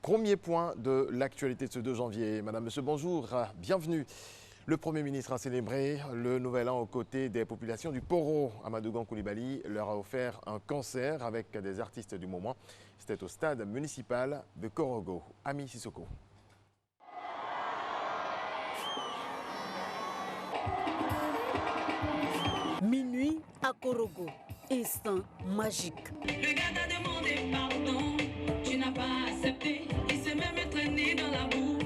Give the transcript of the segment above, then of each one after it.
Premier point de l'actualité de ce 2 janvier. Madame, monsieur, bonjour, bienvenue. Le Premier ministre a célébré le Nouvel An aux côtés des populations du Poro. Amadou Gon Coulibaly leur a offert un concert avec des artistes du moment. C'était au stade municipal de Korogo. Ami Sissoko. Minuit à Korogo, instant magique. Le gars t'a demandé pardon, tu n'as pas accepté. Il s'est même traîné dans la boue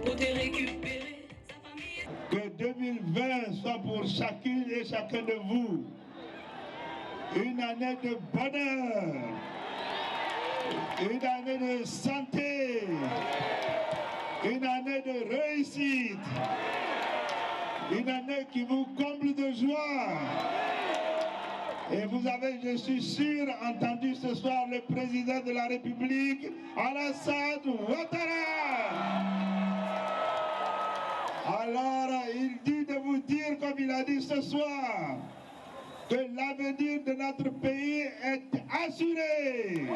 pour te récupérer. Sa famille... Que 2020 soit pour chacune et chacun de vous une année de bonheur, une année de santé, une année de réussite, une année qui vous comble de joie. Et vous avez, je suis sûr, entendu ce soir le président de la République, Alassane Ouattara. Alors, il dit de vous dire, comme il a dit ce soir, que l'avenir de notre pays est assuré.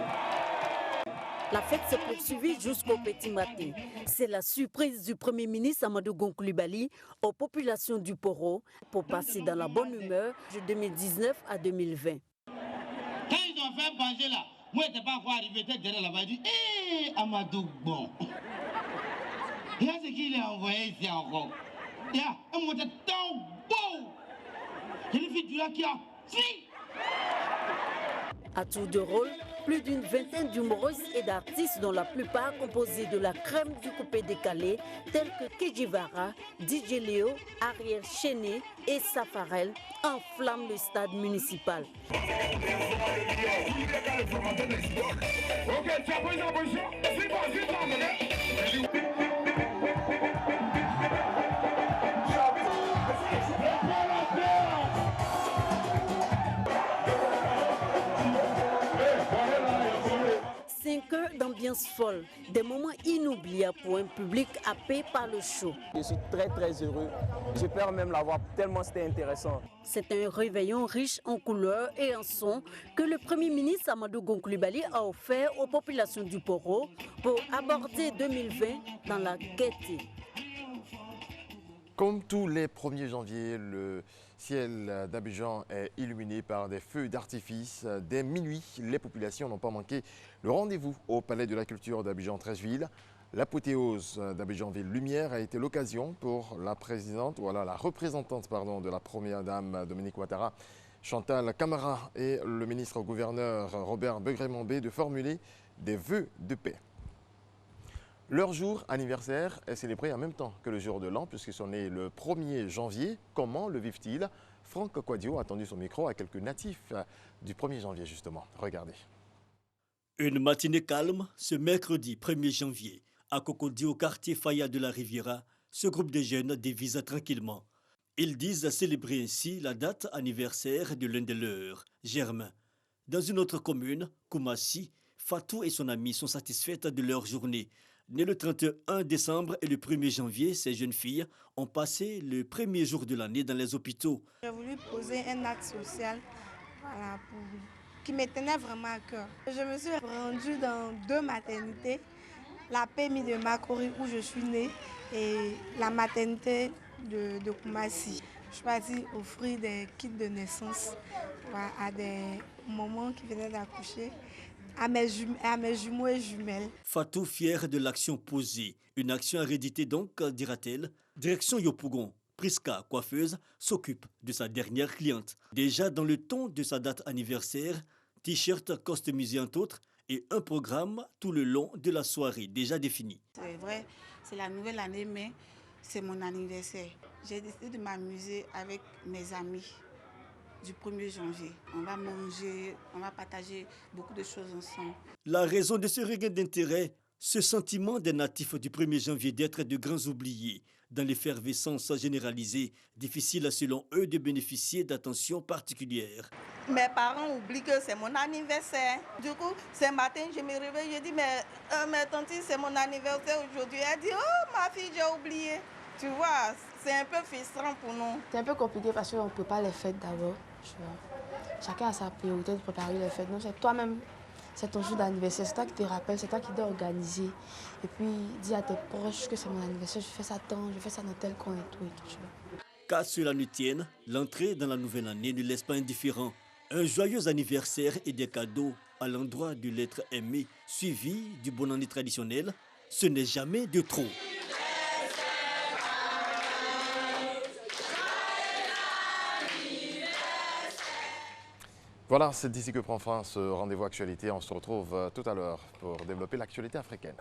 La fête s'est poursuivie jusqu'au petit matin. C'est la surprise du Premier ministre Amadou Gon Coulibaly aux populations du Poro pour passer dans la bonne humeur de 2019 à 2020. Quand ils ont fait manger là, moi je n'étais pas encore arrivé, j'étais derrière là-bas, je dis hé Amadou Gon. Il y a ce qu'il a envoyé ici encore. Il y a un mot de temps beau. Il y a une fille du lac qui a fui. À tour de rôle, plus d'une vingtaine d'humoristes et d'artistes, dont la plupart composés de la crème du coupé décalé, tels que Kejivara, DJ Léo, Ariel Chéné et Safarel, enflamment le stade municipal. D'ambiance folle, des moments inoubliables pour un public happé par le show. Je suis très heureux. J'ai peur même l'avoir tellement c'était intéressant. C'est un réveillon riche en couleurs et en sons que le Premier ministre Amadou Gon Coulibaly a offert aux populations du Poro pour aborder 2020 dans la gaieté. Comme tous les 1er janvier, le ciel d'Abidjan est illuminé par des feux d'artifice. Dès minuit, les populations n'ont pas manqué le rendez-vous au Palais de la Culture d'Abidjan 13-Ville. L'apothéose d'Abidjan-Ville Lumière a été l'occasion pour la représentante de la Première Dame Dominique Ouattara, Chantal Camara, et le ministre-gouverneur Robert Begré-Mambé de formuler des vœux de paix. Leur jour anniversaire est célébré en même temps que le jour de l'an, puisqu'ils sont nés le 1er janvier. Comment le vivent-ils? Franck Quadio a tendu son micro à quelques natifs du 1er janvier, justement. Regardez. Une matinée calme ce mercredi 1er janvier. À Cocody, au quartier Faya de la Riviera, ce groupe de jeunes dévise tranquillement. Ils disent célébrer ainsi la date anniversaire de l'un de leurs, Germain. Dans une autre commune, Koumassi, Fatou et son ami sont satisfaites de leur journée. Nées le 31 décembre et le 1er janvier, ces jeunes filles ont passé le premier jour de l'année dans les hôpitaux. J'ai voulu poser un acte social qui me tenait vraiment à cœur. Je me suis rendue dans 2 maternités, la PMI de Makori où je suis née et la maternité de Koumassi. Je suis partie offrir des kits de naissance à des mamans qui venaient d'accoucher. À mes jumeaux et jumelles. Fatou, fière de l'action posée. Une action héréditée donc, dira-t-elle. Direction Yopougon, Priska, coiffeuse, s'occupe de sa dernière cliente. Déjà dans le ton de sa date anniversaire, t-shirt customisé entre autres et un programme tout le long de la soirée déjà défini. C'est vrai, c'est la nouvelle année, mais c'est mon anniversaire. J'ai décidé de m'amuser avec mes amis. Du 1er janvier. On va manger, on va partager beaucoup de choses ensemble. La raison de ce regain d'intérêt, ce sentiment des natifs du 1er janvier d'être de grands oubliés. Dans l'effervescence généralisée, difficile selon eux de bénéficier d'attention particulière. Mes parents oublient que c'est mon anniversaire. Du coup, ce matin, je me réveille, je dis, mais tante, c'est mon anniversaire aujourd'hui. Elle dit, oh ma fille, j'ai oublié. Tu vois, c'est un peu frustrant pour nous. C'est un peu compliqué parce qu'on ne prépare les fêtes d'abord. Chacun a sa priorité de préparer les fêtes. Donc c'est toi-même c'est ton jour d'anniversaire, c'est toi qui te rappelles, c'est toi qui dois organiser. Et puis, dis à tes proches que c'est mon anniversaire, je fais ça tant, je fais ça dans tel coin et tout, tu vois. Qu'à cela ne tienne, l'entrée dans la nouvelle année ne laisse pas indifférent. Un joyeux anniversaire et des cadeaux à l'endroit de l'être aimé, suivi du bon année traditionnel, ce n'est jamais de trop. Voilà, c'est d'ici que prend fin ce rendez-vous actualité. On se retrouve tout à l'heure pour développer l'actualité africaine.